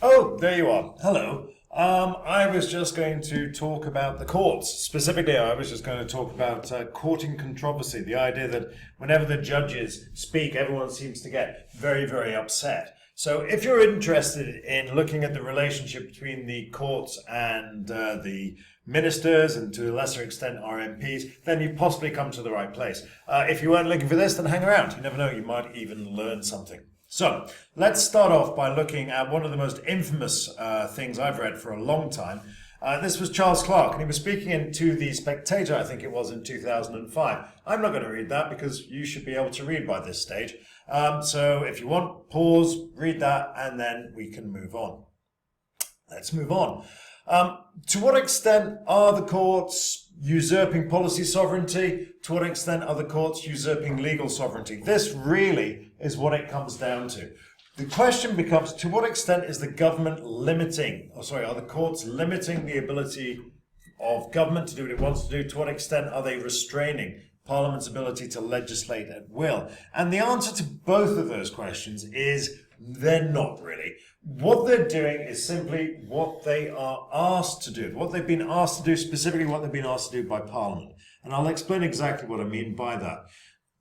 Oh, there you are. Hello. I was just going to talk about the courts. Specifically, I was just going to talk about courting controversy, the idea that whenever the judges speak, everyone seems to get very, very upset. So if you're interested in looking at the relationship between the courts and the ministers, and to a lesser extent our MPs, then you've possibly come to the right place. If you weren't looking for this, then hang around. You never know, you might even learn something. So let's start off by looking at one of the most infamous things I've read for a long time. This was Charles Clarke, and he was speaking into The Spectator, I think it was, in 2005. I'm not going to read that because you should be able to read by this stage. So if you want, pause, read that, and then we can move on. Let's move on. To what extent are the courts usurping policy sovereignty? To what extent are the courts usurping legal sovereignty? This really is what it comes down to. The question becomes, to what extent is the government are the courts limiting the ability of government to do what it wants to do? To what extent are they restraining Parliament's ability to legislate at will? And the answer to both of those questions is they're not really. What they're doing is simply what they are asked to do, what they've been asked to do, specifically what they've been asked to do by Parliament. And I'll explain exactly what I mean by that.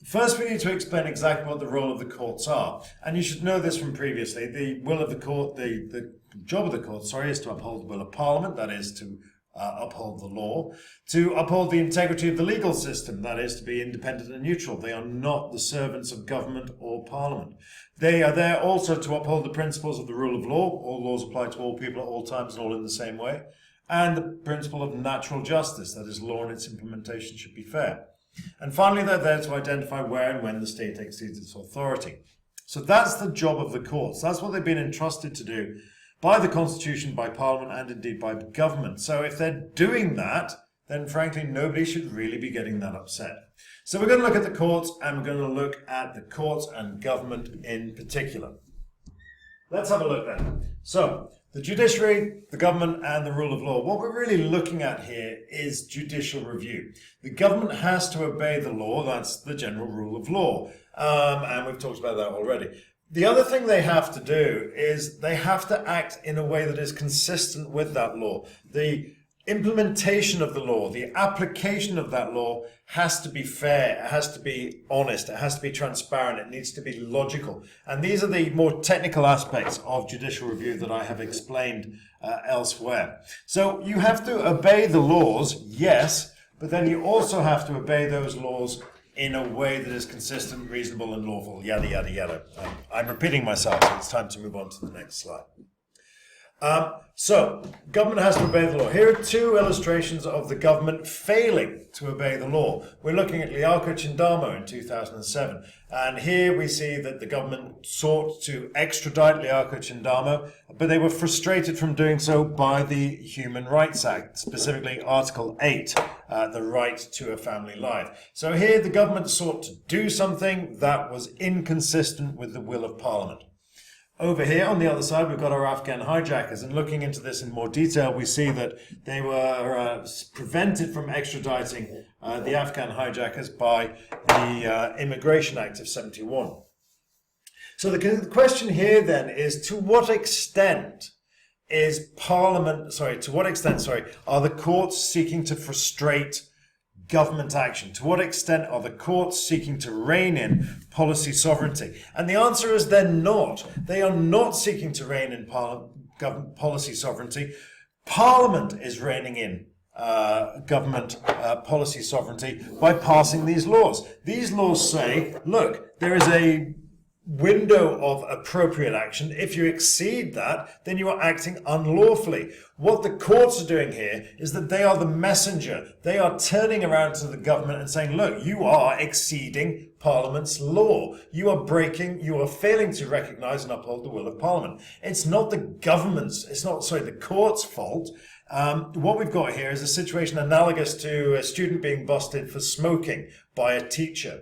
First, we need to explain exactly what the role of the courts are. And you should know this from previously. The will of the court, the job of the court, is to uphold the will of Parliament, that is to uphold the law, to uphold the integrity of the legal system, that is to be independent and neutral. They are not the servants of government or Parliament. They are there also to uphold the principles of the rule of law. All laws apply to all people at all times and all in the same way. And the principle of natural justice, that is, law and its implementation should be fair. And finally, they're there to identify where and when the state exceeds its authority. So that's the job of the courts. That's what they've been entrusted to do by the Constitution, by Parliament, and indeed by the government. So if they're doing that, then frankly, nobody should really be getting that upset. So we're going to look at the courts, and we're going to look at the courts and government in particular. Let's have a look then. So, the judiciary, the government, and the rule of law. What we're really looking at here is judicial review. The government has to obey the law. That's the general rule of law. And we've talked about that already. The other thing they have to do is they have to act in a way that is consistent with that law. The implementation of the law, the application of that law has to be fair, it has to be honest, it has to be transparent, it needs to be logical. And these are the more technical aspects of judicial review that I have explained elsewhere. So you have to obey the laws, yes, but then you also have to obey those laws in a way that is consistent, reasonable, and lawful, yada, yada, yada. I'm repeating myself, so it's time to move on to the next slide. So, government has to obey the law. Here are two illustrations of the government failing to obey the law. We're looking at Liako Chindamo in 2007. And here we see that the government sought to extradite Liako Chindamo, but they were frustrated from doing so by the Human Rights Act, specifically Article 8, the right to a family life. So here the government sought to do something that was inconsistent with the will of Parliament. Over here on the other side, we've got our Afghan hijackers, and looking into this in more detail, we see that they were prevented from extraditing the Afghan hijackers by the Immigration Act of 71. So the question here then is, to what extent are the courts seeking to frustrate government action? To what extent are the courts seeking to rein in policy sovereignty? And the answer is they're not. They are not seeking to rein in policy sovereignty. Parliament is reining in government policy sovereignty by passing these laws. These laws say, look, there is a window of appropriate action. If you exceed that, then you are acting unlawfully. What the courts are doing here is that they are the messenger. They are turning around to the government and saying, look, you are exceeding Parliament's law. You are failing to recognise and uphold the will of Parliament. It's not the court's fault. What we've got here is a situation analogous to a student being busted for smoking by a teacher.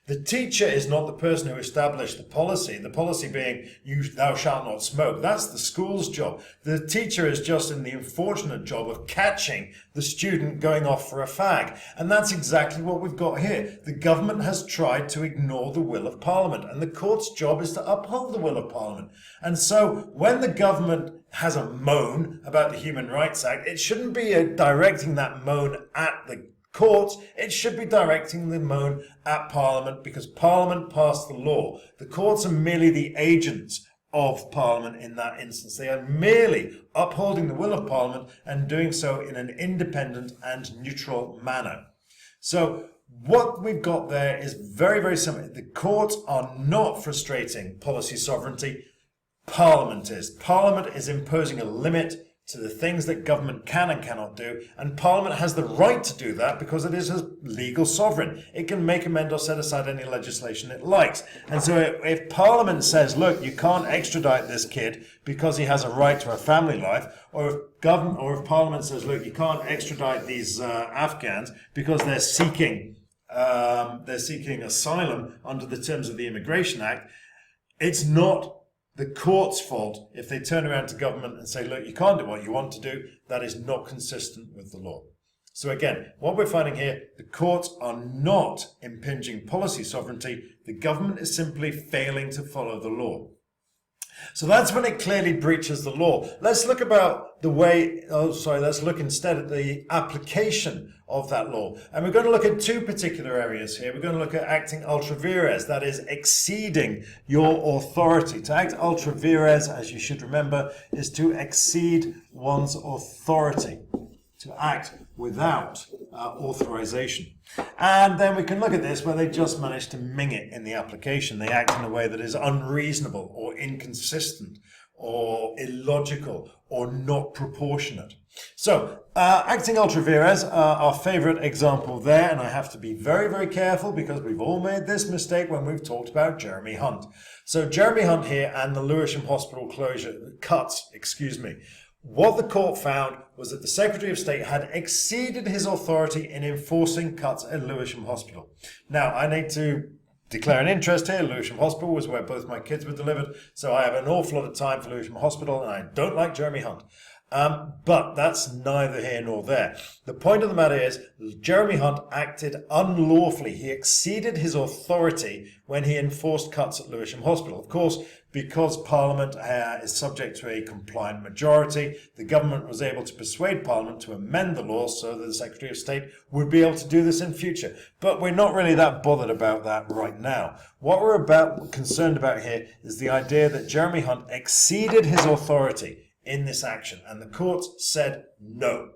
The teacher is not the person who established the policy being thou shalt not smoke. That's the school's job. The teacher is just in the unfortunate job of catching the student going off for a fag. And that's exactly what we've got here. The government has tried to ignore the will of Parliament, and the court's job is to uphold the will of Parliament. And so when the government has a moan about the Human Rights Act, it shouldn't be directing that moan at the courts. It should be directing the moan at Parliament, because Parliament passed the law. The courts are merely the agents of Parliament in that instance. They are merely upholding the will of Parliament and doing so in an independent and neutral manner. So what we've got there is very, very simple. The courts are not frustrating policy sovereignty. Parliament is. Parliament is imposing a limit to the things that government can and cannot do, and Parliament has the right to do that because it is a legal sovereign. It can make, amend or set aside any legislation it likes. And so if Parliament says, look, you can't extradite this kid because he has a right to a family life, or if Parliament says, look, you can't extradite these Afghans because they're seeking asylum under the terms of the Immigration Act, it's not the court's fault if they turn around to government and say, look, you can't do what you want to do. That is not consistent with the law. So again, what we're finding here, the courts are not impinging policy sovereignty. The government is simply failing to follow the law. So that's when it clearly breaches the law. Let's look let's look instead at the application of that law. And we're going to look at two particular areas here. We're going to look at acting ultra vires, that is exceeding your authority. To act ultra vires, as you should remember, is to exceed one's authority, to act without authorization. And then we can look at this where they just managed to ming it in the application. They act in a way that is unreasonable or inconsistent or illogical or not proportionate. So, acting ultra vires, our favorite example there, and I have to be very, very careful because we've all made this mistake when we've talked about Jeremy Hunt. So Jeremy Hunt here and the Lewisham Hospital cuts. What the court found was that the Secretary of State had exceeded his authority in enforcing cuts at Lewisham Hospital. Now, I need to declare an interest here. Lewisham Hospital was where both my kids were delivered, so I have an awful lot of time for Lewisham Hospital, and I don't like Jeremy Hunt. But that's neither here nor there. The point of the matter is, Jeremy Hunt acted unlawfully. He exceeded his authority when he enforced cuts at Lewisham Hospital. Of course, because Parliament is subject to a compliant majority, the government was able to persuade Parliament to amend the law so that the Secretary of State would be able to do this in future. But we're not really that bothered about that right now. What we're concerned about here is the idea that Jeremy Hunt exceeded his authority in this action, and the courts said no.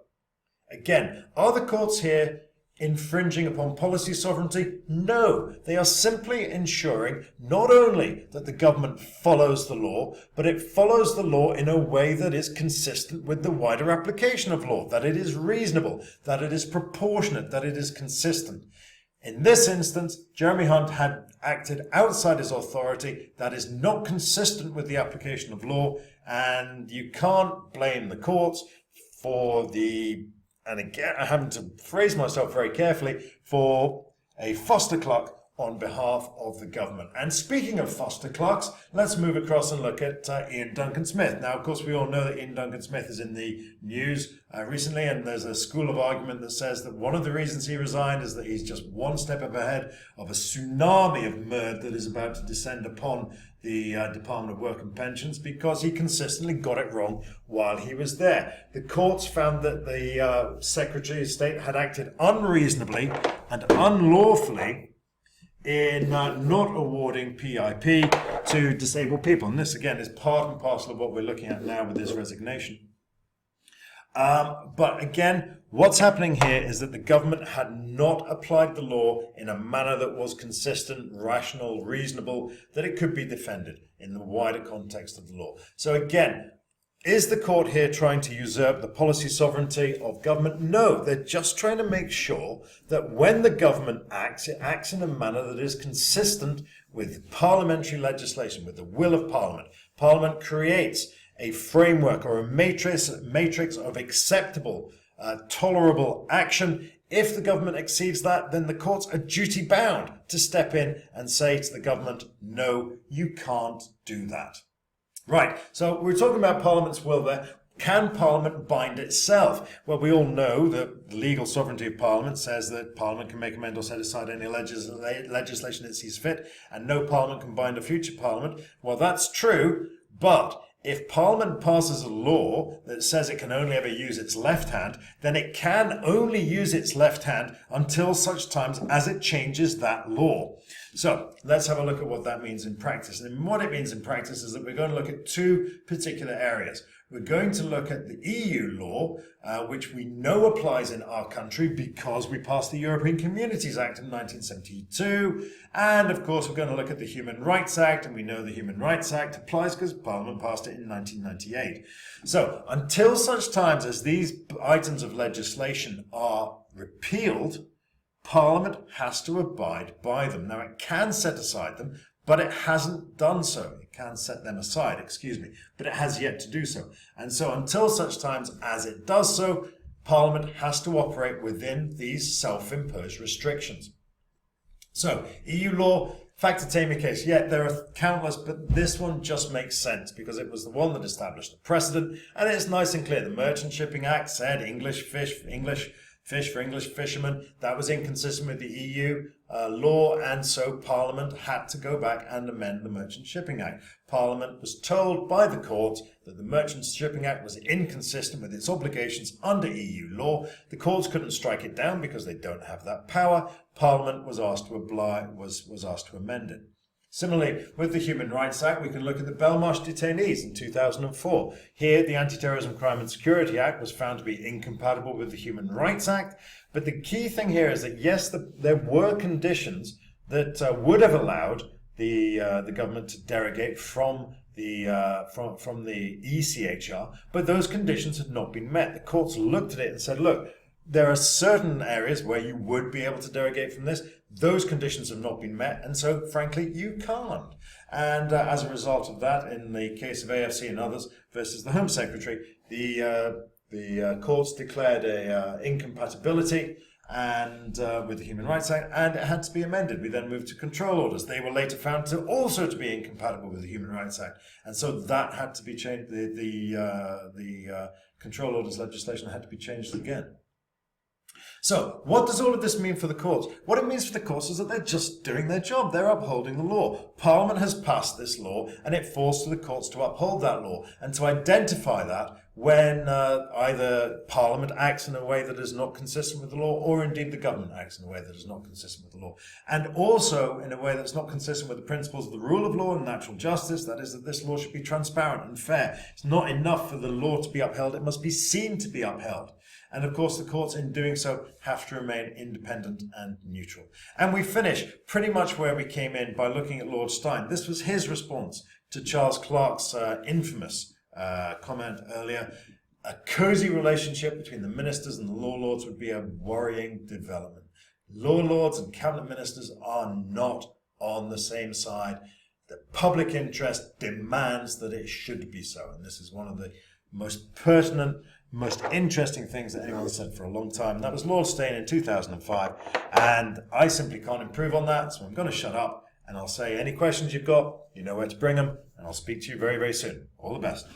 Again, are the courts here infringing upon policy sovereignty? No, they are simply ensuring not only that the government follows the law, but it follows the law in a way that is consistent with the wider application of law, that it is reasonable, that it is proportionate, that it is consistent. In this instance, Jeremy Hunt had acted outside his authority. That is not consistent with the application of law, and you can't blame the courts for and again, I'm having to phrase myself very carefully, for a foster clock on behalf of the government. And speaking of foster clocks, let's move across and look at Ian Duncan Smith. Now, of course, we all know that Ian Duncan Smith is in the news recently, and there's a school of argument that says that one of the reasons he resigned is that he's just one step up ahead of a tsunami of murder that is about to descend upon the Department of Work and Pensions because he consistently got it wrong while he was there. The courts found that the Secretary of State had acted unreasonably and unlawfully in not awarding PIP to disabled people. And this, again, is part and parcel of what we're looking at now with this resignation. But again, what's happening here is that the government had not applied the law in a manner that was consistent, rational, reasonable, that it could be defended in the wider context of the law. So again, is the court here trying to usurp the policy sovereignty of government? No, they're just trying to make sure that when the government acts, it acts in a manner that is consistent with parliamentary legislation, with the will of Parliament. Parliament creates a framework or a matrix of acceptable, tolerable action. If the government exceeds that, then the courts are duty bound to step in and say to the government, no, you can't do that. Right, so we're talking about Parliament's will there. Can Parliament bind itself? Well, we all know that the legal sovereignty of Parliament says that Parliament can make, amend or set aside any legislation it sees fit, and no Parliament can bind a future Parliament. Well, that's true, but if Parliament passes a law that says it can only ever use its left hand, then it can only use its left hand until such times as it changes that law. So let's have a look at what that means in practice. And what it means in practice is that we're going to look at two particular areas. We're going to look at the EU law, which we know applies in our country because we passed the European Communities Act in 1972. And of course, we're going to look at the Human Rights Act, and we know the Human Rights Act applies because Parliament passed it in 1998. So until such times as these items of legislation are repealed, Parliament has to abide by them. Now, it can set aside them, but it hasn't done so. It can set them aside, but it has yet to do so. And so until such times as it does so, Parliament has to operate within these self-imposed restrictions. So, EU law, factor-taming case, yeah, there are countless, but this one just makes sense because it was the one that established the precedent, and it's nice and clear. The Merchant Shipping Act said English fish for English fishermen. That was inconsistent with the EU law, and so Parliament had to go back and amend the Merchant Shipping Act. Parliament was told by the court that the Merchant Shipping Act was inconsistent with its obligations under EU law. The courts couldn't strike it down because they don't have that power. Parliament was asked to amend it. Similarly, with the Human Rights Act, we can look at the Belmarsh detainees in 2004. Here, the Anti-Terrorism, Crime and Security Act was found to be incompatible with the Human Rights Act. But the key thing here is that, yes, there were conditions that would have allowed the government to derogate from the ECHR, but those conditions had not been met. The courts looked at it and said, look, there are certain areas where you would be able to derogate from this. Those conditions have not been met, and so, frankly, you can't. And as a result of that, in the case of AFC and others versus the Home Secretary, the courts declared a incompatibility and with the Human Rights Act, and it had to be amended. We then moved to control orders. They were later found to also to be incompatible with the Human Rights Act, and so that had to be changed. The control orders legislation had to be changed again. So, what does all of this mean for the courts? What it means for the courts is that they're just doing their job. They're upholding the law. Parliament has passed this law, and it falls to the courts to uphold that law and to identify that when either Parliament acts in a way that is not consistent with the law, or indeed the government acts in a way that is not consistent with the law. And also in a way that's not consistent with the principles of the rule of law and natural justice, that is, that this law should be transparent and fair. It's not enough for the law to be upheld, it must be seen to be upheld. And of course, the courts, in doing so, have to remain independent and neutral. And we finish pretty much where we came in by looking at Lord Stein. This was his response to Charles Clarke's infamous comment earlier. A cosy relationship between the ministers and the law lords would be a worrying development. Law lords and cabinet ministers are not on the same side. The public interest demands that it should be so. And this is one of the most pertinent, most interesting things that anyone said for a long time. And that was Lord Stein in 2005. And I simply can't improve on that, so I'm going to shut up and I'll say any questions you've got, you know where to bring them, and I'll speak to you very, very soon. All the best.